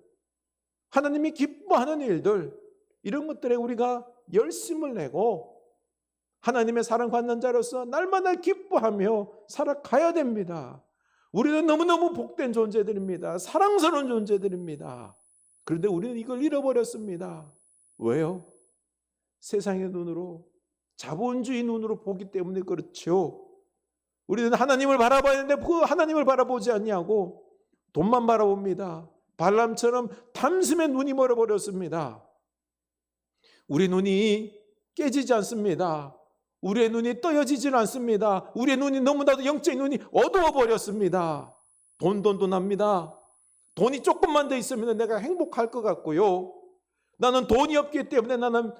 하나님이 기뻐하는 일들, 이런 것들에 우리가 열심을 내고 하나님의 사랑받는 자로서 날마다 기뻐하며 살아가야 됩니다. 우리는 너무너무 복된 존재들입니다. 사랑스러운 존재들입니다. 그런데 우리는 이걸 잃어버렸습니다. 왜요? 세상의 눈으로, 자본주의 눈으로 보기 때문에 그렇죠. 우리는 하나님을 바라봐야 하는데 그 하나님을 바라보지 않냐고 돈만 바라봅니다. 발람처럼 탐심의 눈이 멀어버렸습니다. 우리 눈이 깨지지 않습니다. 우리의 눈이 떠여지질 않습니다. 우리의 눈이 너무나도 영적인 눈이 어두워버렸습니다. 돈 납니다. 돈이 조금만 더 있으면 내가 행복할 것 같고요, 나는 돈이 없기 때문에 나는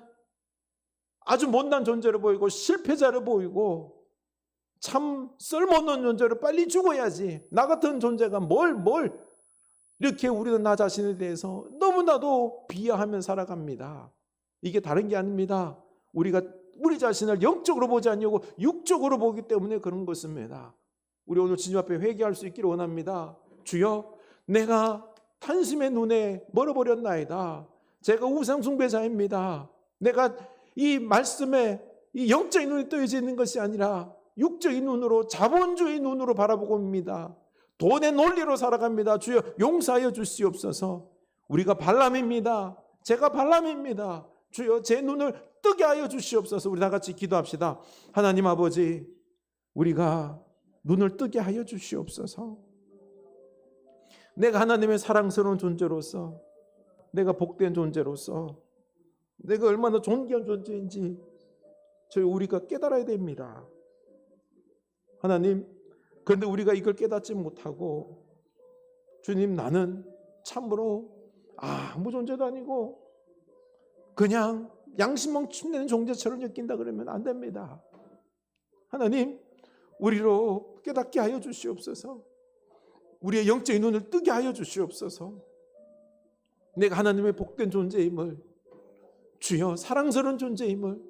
아주 못난 존재로 보이고 실패자로 보이고 참 쓸모없는 존재로 빨리 죽어야지, 나 같은 존재가 뭘 이렇게 우리는 나 자신에 대해서 너무나도 비하하며 살아갑니다. 이게 다른 게 아닙니다. 우리가 우리 자신을 영적으로 보지 않냐고 육적으로 보기 때문에 그런 것입니다. 우리 오늘 주님 앞에 회개할 수 있기를 원합니다. 주여, 내가 탐심의 눈에 멀어버렸나이다. 제가 우상 숭배자입니다. 내가 이 말씀에 이 영적인 눈이 떠져 있는 것이 아니라 육적인 눈으로, 자본주의 눈으로 바라보고 있습니다. 돈의 논리로 살아갑니다. 주여 용서하여 주시옵소서. 우리가 발람입니다. 제가 발람입니다. 주여 제 눈을 뜨게 하여 주시옵소서. 우리 다 같이 기도합시다. 하나님 아버지, 우리가 눈을 뜨게 하여 주시옵소서. 내가 하나님의 사랑스러운 존재로서, 내가 복된 존재로서, 내가 얼마나 존귀한 존재인지 저희 우리가 깨달아야 됩니다. 하나님, 그런데 우리가 이걸 깨닫지 못하고, 주님, 나는 참으로 아무 존재도 아니고 그냥 양심 멈춘다는 존재처럼 느낀다 그러면 안 됩니다. 하나님, 우리로 깨닫게 하여 주시옵소서. 우리의 영적인 눈을 뜨게 하여 주시옵소서. 내가 하나님의 복된 존재임을, 주여 사랑스러운 존재임을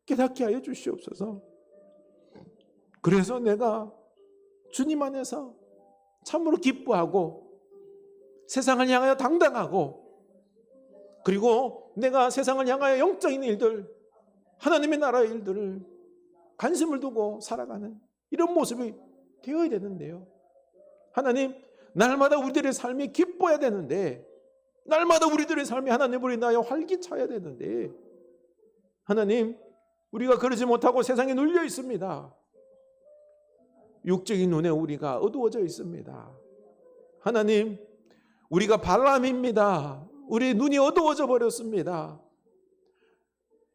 깨닫게 하여 주시옵소서. 그래서 내가 주님 안에서 참으로 기뻐하고 세상을 향하여 당당하고, 그리고 내가 세상을 향하여 영적인 일들, 하나님의 나라의 일들을 관심을 두고 살아가는 이런 모습이 되어야 되는데요, 하나님, 날마다 우리들의 삶이 기뻐야 되는데, 날마다 우리들의 삶이 하나님을 인하여 활기차야 되는데, 하나님, 우리가 그러지 못하고 세상에 눌려 있습니다. 육적인 눈에 우리가 어두워져 있습니다. 하나님, 우리가 발람입니다. 우리 눈이 어두워져 버렸습니다.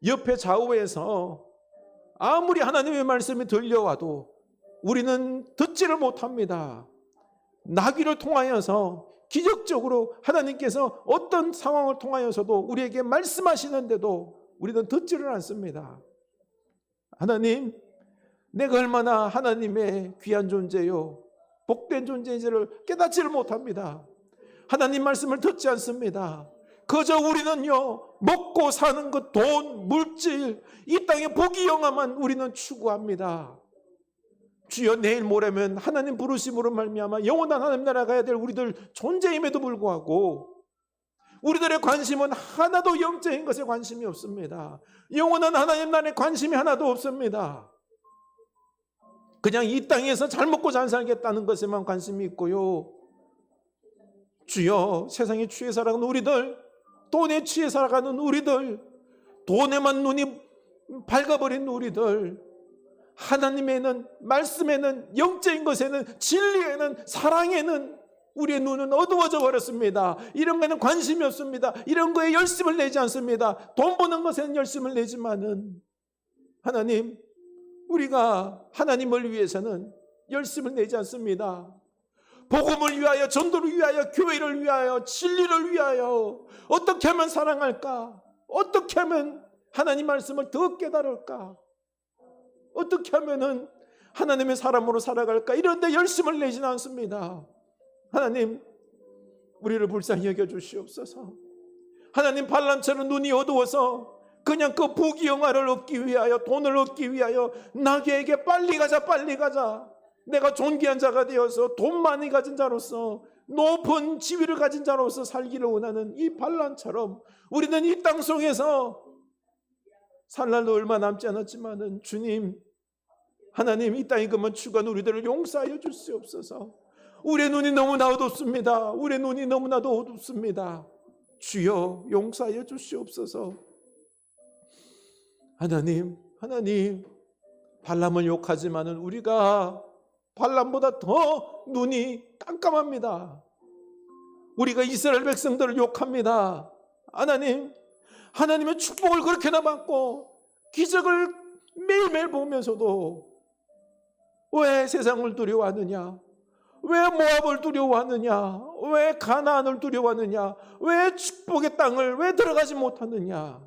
옆에 좌우에서 아무리 하나님의 말씀이 들려와도 우리는 듣지를 못합니다. 나귀를 통하여서 기적적으로 하나님께서 어떤 상황을 통하여서도 우리에게 말씀하시는데도 우리는 듣지를 않습니다. 하나님, 내가 얼마나 하나님의 귀한 존재요, 복된 존재인지를 깨닫지를 못합니다. 하나님 말씀을 듣지 않습니다. 그저 우리는요, 먹고 사는 것, 돈, 물질, 이 땅의 복이 영화만 우리는 추구합니다. 주여, 내일 모레면 하나님 부르심으로 말미암아 영원한 하나님 나라 가야 될 우리들 존재임에도 불구하고 우리들의 관심은 하나도 영적인 것에 관심이 없습니다. 영원한 하나님 나라에 관심이 하나도 없습니다. 그냥 이 땅에서 잘 먹고 잘 살겠다는 것에만 관심이 있고요. 주여, 세상에 취해 살아가는 우리들, 돈에 취해 살아가는 우리들, 돈에만 눈이 밝아버린 우리들, 하나님에는, 말씀에는, 영적인 것에는, 진리에는, 사랑에는 우리의 눈은 어두워져 버렸습니다. 이런 거에는 관심이 없습니다. 이런 거에 열심을 내지 않습니다. 돈 버는 것에는 열심을 내지만은 하나님, 우리가 하나님을 위해서는 열심을 내지 않습니다. 복음을 위하여, 전도를 위하여, 교회를 위하여, 진리를 위하여 어떻게 하면 사랑할까? 어떻게 하면 하나님 말씀을 더 깨달을까? 어떻게 하면은 하나님의 사람으로 살아갈까? 이런 데 열심을 내지는 않습니다. 하나님, 우리를 불쌍히 여겨 주시옵소서. 하나님, 발람처럼 눈이 어두워서 그냥 그 부귀영화를 얻기 위하여, 돈을 얻기 위하여 나귀에게 빨리 가자, 빨리 가자, 내가 존귀한 자가 되어서 돈 많이 가진 자로서, 높은 지위를 가진 자로서 살기를 원하는 이 발람처럼 우리는 이 땅 속에서 살 날도 얼마 남지 않았지만은 주님, 하나님, 이 땅에 거먼 우리들을 용서하여 주시옵소서. 우리의 눈이 너무나 어둡습니다. 우리의 눈이 너무나도 어둡습니다. 주여, 용서하여 주시옵소서. 하나님, 발람을 욕하지만은 우리가 발람보다 더 눈이 깜깜합니다. 우리가 이스라엘 백성들을 욕합니다. 하나님의 축복을 그렇게나 받고 기적을 매일매일 보면서도 왜 세상을 두려워하느냐? 왜 모압을 두려워하느냐? 왜 가나안을 두려워하느냐? 왜 축복의 땅을 왜 들어가지 못하느냐?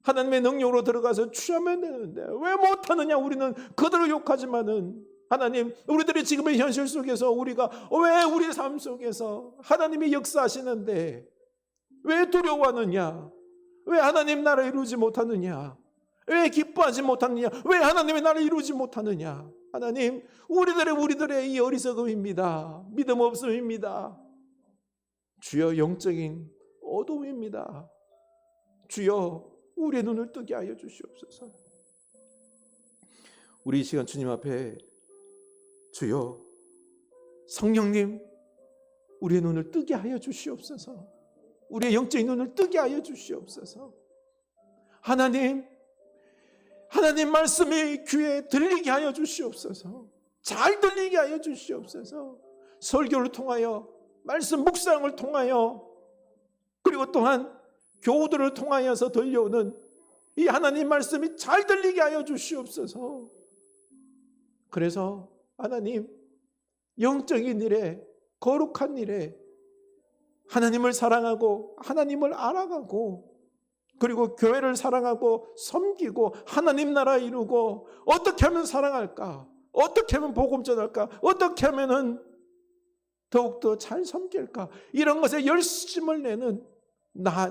하나님의 능력으로 들어가서 취하면 되는데 왜 못하느냐? 우리는 그들을 욕하지만은 하나님, 우리들이 지금의 현실 속에서 우리가 왜 우리 삶 속에서 하나님이 역사하시는데 왜 두려워하느냐? 왜 하나님 나라를 이루지 못하느냐? 왜 기뻐하지 못하느냐? 왜 하나님의 나라를 이루지 못하느냐? 하나님, 우리들의 이 어리석음입니다. 믿음 없음입니다. 주여, 영적인 어둠입니다. 주여, 우리의 눈을 뜨게 하여 주시옵소서. 우리 이 시간 주님 앞에 주여, 성령님, 우리의 눈을 뜨게 하여 주시옵소서. 우리의 영적인 눈을 뜨게 하여 주시옵소서. 하나님 말씀이 귀에 들리게 하여 주시옵소서. 잘 들리게 하여 주시옵소서. 설교를 통하여, 말씀 묵상을 통하여, 그리고 또한 교우들을 통하여서 들려오는 이 하나님 말씀이 잘 들리게 하여 주시옵소서. 그래서 하나님, 영적인 일에, 거룩한 일에 하나님을 사랑하고 하나님을 알아가고, 그리고 교회를 사랑하고 섬기고 하나님 나라 이루고, 어떻게 하면 사랑할까? 어떻게 하면 복음 전할까? 어떻게 하면은 더욱더 잘 섬길까? 이런 것에 열심을 내는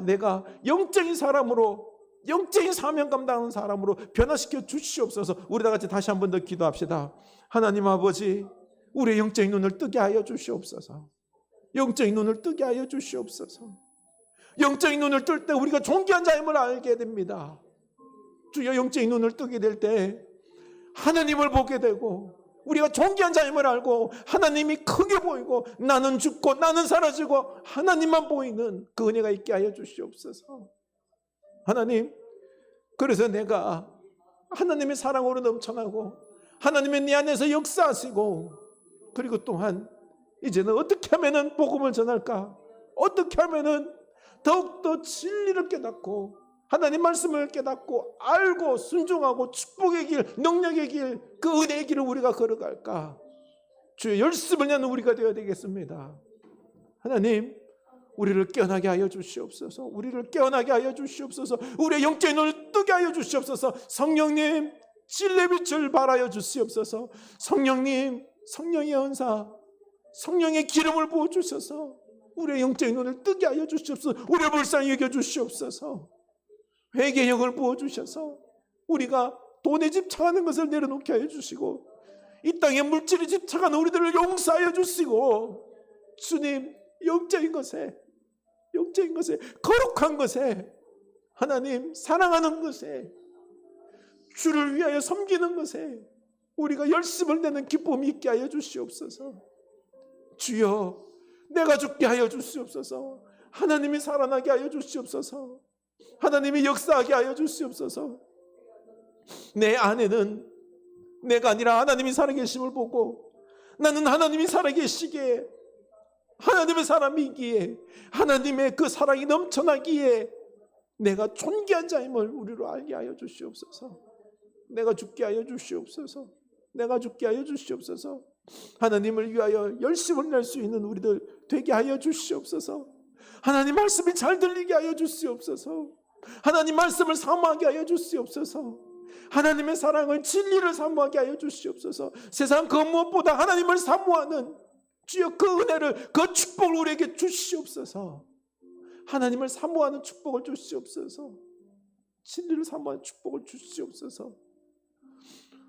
내가 영적인 사람으로, 영적인 사명 감당하는 사람으로 변화시켜 주시옵소서. 우리 다 같이 다시 한 번 더 기도합시다. 하나님 아버지, 우리의 영적인 눈을 뜨게 하여 주시옵소서. 영적인 눈을 뜨게 하여 주시옵소서. 영적인 눈을 뜰 때 우리가 존귀한 자임을 알게 됩니다. 주여, 영적인 눈을 뜨게 될 때 하나님을 보게 되고, 우리가 존귀한 자임을 알고 하나님이 크게 보이고, 나는 죽고 나는 사라지고 하나님만 보이는 그 은혜가 있게 하여 주시옵소서. 하나님, 그래서 내가 하나님의 사랑으로 넘쳐나고 하나님의 내 안에서 역사하시고, 그리고 또한 이제는 어떻게 하면은 복음을 전할까? 어떻게 하면은 더욱더 진리를 깨닫고 하나님 말씀을 깨닫고 알고 순종하고 축복의 길, 능력의 길, 그 은혜의 길을 우리가 걸어갈까? 주의 열심을 내는 우리가 되어야 되겠습니다. 하나님, 우리를 깨어나게 하여 주시옵소서. 우리를 깨어나게 하여 주시옵소서. 우리의 영적인 눈을 뜨게 하여 주시옵소서. 성령님, 진리의 빛을 발하여 주시옵소서. 성령님, 성령의 은사, 성령의 기름을 부어주셔서 우리의 영적인 눈을 뜨게 하여 주시옵소서. 우리를 불쌍히 여겨 주시옵소서. 회개의 영을 부어주셔서 우리가 돈에 집착하는 것을 내려놓게 하여 주시고, 이 땅에 물질에 집착하는 우리들을 용서하여 주시고, 주님, 영적인 것에 거룩한 것에, 하나님 사랑하는 것에, 주를 위하여 섬기는 것에 우리가 열심을 내는 기쁨이 있게 하여 주시옵소서. 주여, 내가 죽게 하여 주시옵소서. 하나님이 살아나게 하여 주시옵소서. 하나님이 역사하게 하여 주시옵소서. 내 안에는 내가 아니라 하나님이 살아계심을 보고, 나는 하나님이 살아계시기에, 하나님의 사람이기에, 하나님의 그 사랑이 넘쳐나기에 내가 존귀한 자임을 우리로 알게 하여 주시옵소서. 내가 죽게 하여 주시옵소서. 내가 죽게 하여 주시옵소서. 하나님을 위하여 열심을 낼 수 있는 우리들 되게 하여 주시옵소서. 하나님 말씀이 잘 들리게 하여 주시옵소서. 하나님 말씀을 사모하게 하여 주시옵소서. 하나님의 사랑을, 진리를 사모하게 하여 주시옵소서. 세상 그 무엇보다 하나님을 사모하는, 주여 그 은혜를, 그 축복을 우리에게 주시옵소서. 하나님을 사모하는 축복을 주시옵소서. 진리를 사모하는 축복을 주시옵소서.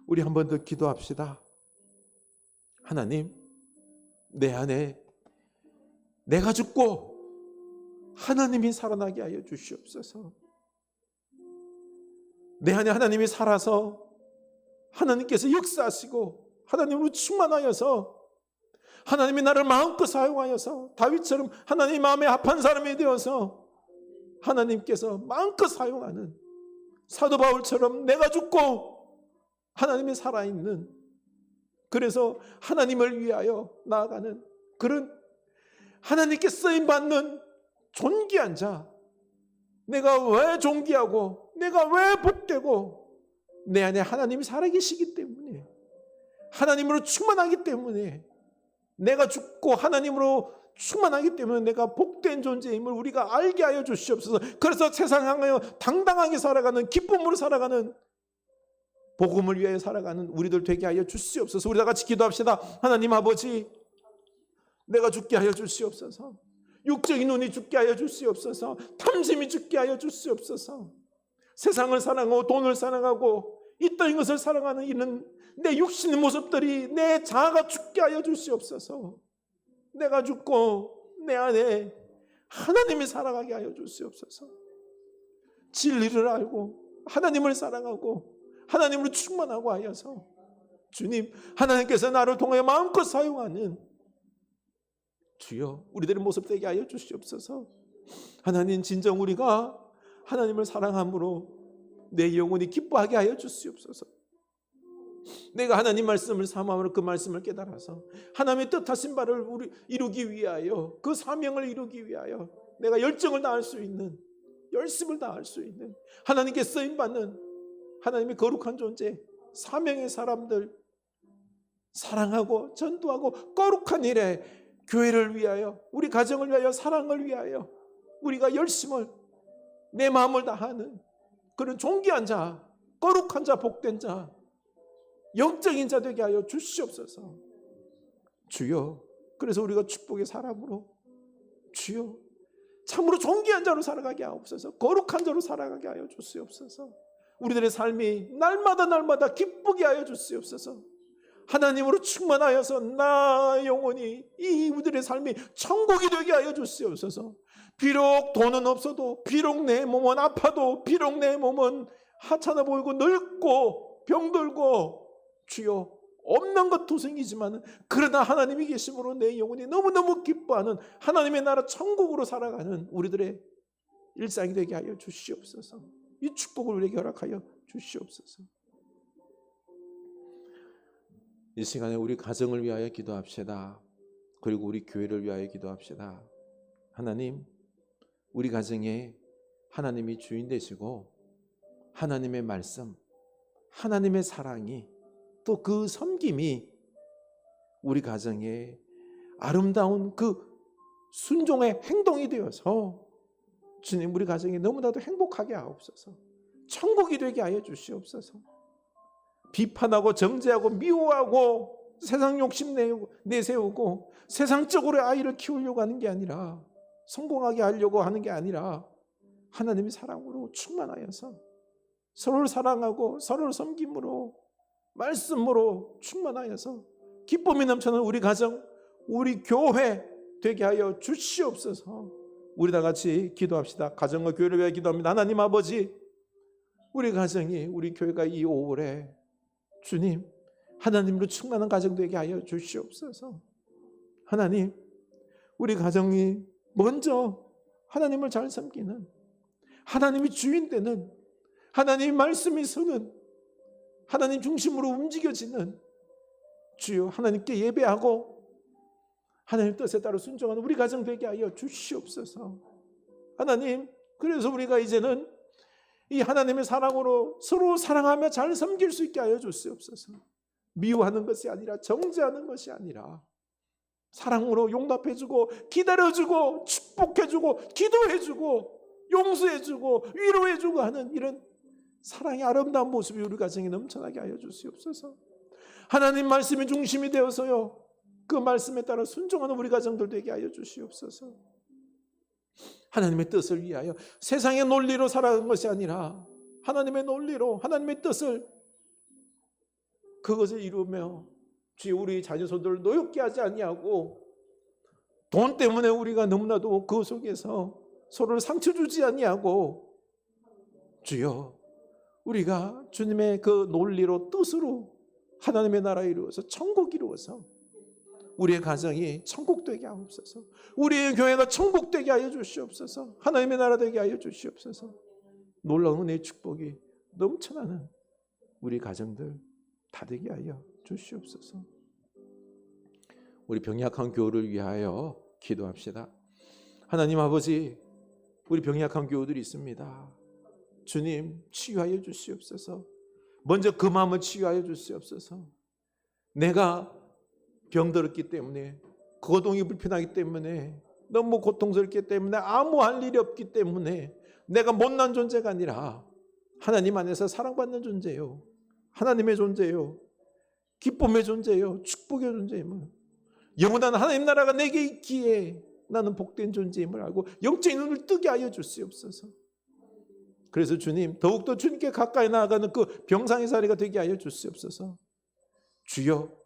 우리 한 번 더 기도합시다. 하나님, 내 안에 내가 죽고 하나님이 살아나게 하여 주시옵소서. 내 안에 하나님이 살아서 하나님께서 역사하시고 하나님으로 충만하여서 하나님이 나를 마음껏 사용하여서 다윗처럼 하나님 마음에 합한 사람이 되어서 하나님께서 마음껏 사용하는 사도 바울처럼 내가 죽고 하나님이 살아있는, 그래서 하나님을 위하여 나아가는 그런 하나님께 쓰임받는 존귀한 자, 내가 왜 존귀하고 내가 왜 복되고, 내 안에 하나님이 살아계시기 때문에, 하나님으로 충만하기 때문에, 내가 죽고 하나님으로 충만하기 때문에 내가 복된 존재임을 우리가 알게 하여 주시옵소서. 그래서 세상 향하여 당당하게 살아가는, 기쁨으로 살아가는, 복음을 위하여 살아가는 우리들 되게 하여 주시옵소서. 우리 다 같이 기도합시다. 하나님 아버지, 내가 죽게 하여 주시옵소서. 육적인 눈이 죽게 하여 주시옵소서. 탐심이 죽게 하여 주시옵소서. 세상을 사랑하고 돈을 사랑하고 이 땅의 것을 사랑하는 이는 내 육신의 모습들이, 내 자아가 죽게 하여 주시옵소서. 내가 죽고 내 안에 하나님이 살아가게 하여 주시옵소서. 진리를 알고 하나님을 사랑하고 하나님으로 충만하고 하여서, 주님, 하나님께서 나를 통하여 마음껏 사용하는 주여 우리들의 모습 되게 하여 주시옵소서. 하나님, 진정 우리가 하나님을 사랑함으로 내 영혼이 기뻐하게 하여 주시옵소서. 내가 하나님 말씀을 사모함으로 그 말씀을 깨달아서 하나님의 뜻하신 바를 우리 이루기 위하여, 그 사명을 이루기 위하여 내가 열정을 다할 수 있는, 열심을 다할 수 있는, 하나님께 쓰임받는 하나님의 거룩한 존재, 사명의 사람들, 사랑하고 전도하고 거룩한 일에 교회를 위하여, 우리 가정을 위하여, 사랑을 위하여 우리가 열심을, 내 마음을 다하는 그런 존귀한 자, 거룩한 자, 복된 자, 영적인 자 되게 하여 주시옵소서. 주여, 그래서 우리가 축복의 사람으로, 주여 참으로 존귀한 자로 살아가게 하옵소서. 거룩한 자로 살아가게 하여 주시옵소서. 우리들의 삶이 날마다 기쁘게 하여 주시옵소서. 하나님으로 충만하여서 나 영혼이, 이 우리들의 삶이 천국이 되게 하여 주시옵소서. 비록 돈은 없어도, 비록 내 몸은 아파도, 비록 내 몸은 하찮아 보이고 늙고 병들고, 주여 없는 것도 생기지만, 그러나 하나님이 계심으로 내 영혼이 너무너무 기뻐하는 하나님의 나라 천국으로 살아가는 우리들의 일상이 되게 하여 주시옵소서. 이 축복을 우리에게 허락하여 주시옵소서. 이 시간에 우리 가정을 위하여 기도합시다. 그리고 우리 교회를 위하여 기도합시다. 하나님, 우리 가정에 하나님이 주인 되시고 하나님의 말씀, 하나님의 사랑이, 또 그 섬김이 우리 가정에 아름다운 그 순종의 행동이 되어서 주님, 우리 가정이 너무나도 행복하게 하옵소서. 천국이 되게 하여 주시옵소서. 비판하고 정죄하고 미워하고 세상 욕심 내세우고 세상적으로 아이를 키우려고 하는 게 아니라, 성공하게 하려고 하는 게 아니라 하나님의 사랑으로 충만하여서 서로를 사랑하고 서로를 섬김으로 말씀으로 충만하여서 기쁨이 넘치는 우리 가정, 우리 교회 되게 하여 주시옵소서. 우리 다 같이 기도합시다. 가정과 교회를 위해 기도합니다. 하나님 아버지, 우리 가정이, 우리 교회가 이 5월에 주님 하나님으로 충만한 가정 되게 하여 주시옵소서. 하나님, 우리 가정이 먼저 하나님을 잘 섬기는, 하나님이 주인 되는, 하나님의 말씀이 서는, 하나님 중심으로 움직여지는, 주여 하나님께 예배하고 하나님 뜻에 따라 순종하는 우리 가정 되게 하여 주시옵소서. 하나님, 그래서 우리가 이제는 이 하나님의 사랑으로 서로 사랑하며 잘 섬길 수 있게 하여 주시옵소서. 미워하는 것이 아니라, 정죄하는 것이 아니라 사랑으로 용납해주고 기다려주고 축복해주고 기도해주고 용서해주고 위로해주고 하는 이런 사랑의 아름다운 모습이 우리 가정에 넘쳐나게 하여 주시옵소서. 하나님 말씀이 중심이 되어서요, 그 말씀에 따라 순종하는 우리 가정들 되게 하여 주시옵소서. 하나님의 뜻을 위하여 세상의 논리로 살아가는 것이 아니라 하나님의 논리로, 하나님의 뜻을, 그것을 이루며 주여 우리 자녀손들을 노엽게 하지 아니하고, 돈 때문에 우리가 너무나도 그 속에서 서로를 상처 주지 아니하고, 주여 우리가 주님의 그 논리로, 뜻으로 하나님의 나라 이루어서 천국 이루어서 우리의 가정이 천국 되게 하옵소서. 우리의 교회가 천국 되게 하여 주시옵소서. 하나님의 나라 되게 하여 주시옵소서. 놀라운 은혜의 축복이 넘쳐나는 우리 가정들 다 되게 하여 주시옵소서. 우리 병약한 교우를 위하여 기도합시다. 하나님 아버지, 우리 병약한 교우들이 있습니다. 주님 치유하여 주시옵소서. 먼저 그 마음을 치유하여 주시옵소서. 내가 병들었기 때문에, 거동이 불편하기 때문에, 너무 고통스럽기 때문에, 아무 할 일이 없기 때문에 내가 못난 존재가 아니라 하나님 안에서 사랑받는 존재요, 하나님의 존재요, 기쁨의 존재요, 축복의 존재임을, 영원한 하나님 나라가 내게 있기에 나는 복된 존재임을 알고 영적인 눈을 뜨게 하여 주시옵소서. 그래서 주님, 더욱더 주님께 가까이 나아가는 그 병상의 자리가 되게 하여 주시옵소서. 주여,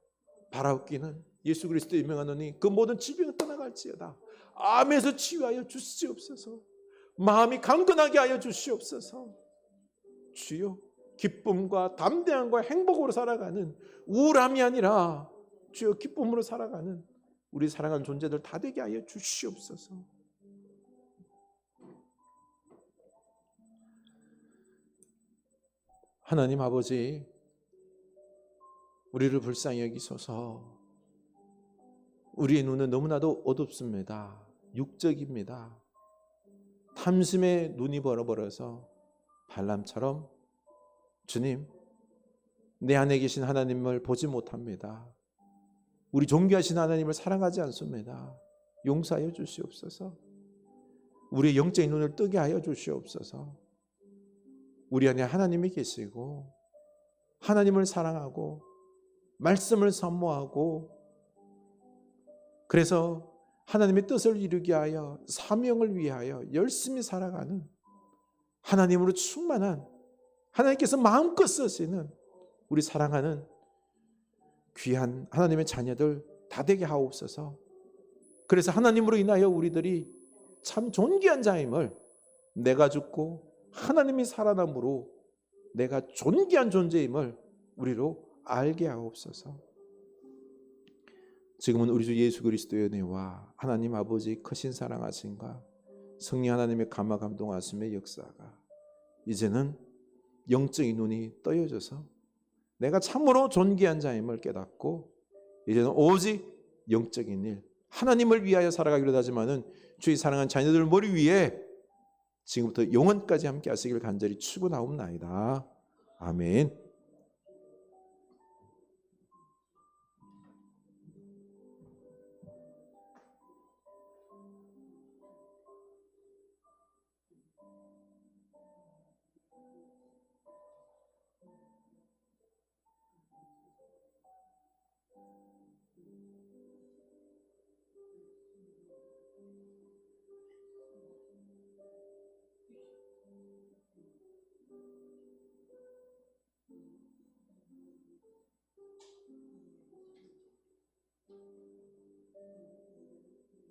바라옵기는 예수 그리스도의 명하노니 그 모든 질병을 떠나갈지어다. 암에서 치유하여 주시옵소서. 마음이 강건하게 하여 주시옵소서. 주여, 기쁨과 담대함과 행복으로 살아가는, 우울함이 아니라 주여 기쁨으로 살아가는 우리 사랑하는 존재들 다 되게 하여 주시옵소서. 하나님 아버지, 우리를 불쌍히 여기소서. 우리의 눈은 너무나도 어둡습니다. 육적입니다. 탐심에 눈이 벌어버려서 발람처럼 주님, 내 안에 계신 하나님을 보지 못합니다. 우리 존귀하신 하나님을 사랑하지 않습니다. 용서하여 주시옵소서. 우리의 영적인 눈을 뜨게 하여 주시옵소서. 우리 안에 하나님이 계시고 하나님을 사랑하고 말씀을 사모하고, 그래서 하나님의 뜻을 이루게 하여 사명을 위하여 열심히 살아가는, 하나님으로 충만한, 하나님께서 마음껏 쓰시는 우리 사랑하는 귀한 하나님의 자녀들 다 되게 하옵소서. 그래서 하나님으로 인하여 우리들이 참 존귀한 자임을, 내가 죽고 하나님이 살아남으로 내가 존귀한 존재임을 우리로 알게 하옵소서. 지금은 우리 주 예수 그리스도의 은혜와 하나님 아버지 크신 사랑하심과 성령 하나님의 감화 감동하심의 역사가 이제는 영적인 눈이 떠여져서 내가 참으로 존귀한 자임을 깨닫고, 이제는 오직 영적인 일, 하나님을 위하여 살아가기로 하지만은 주의 사랑하는 자녀들 머리 위에 지금부터 영원까지 함께 하시길 간절히 축원하옵나이다. 아멘.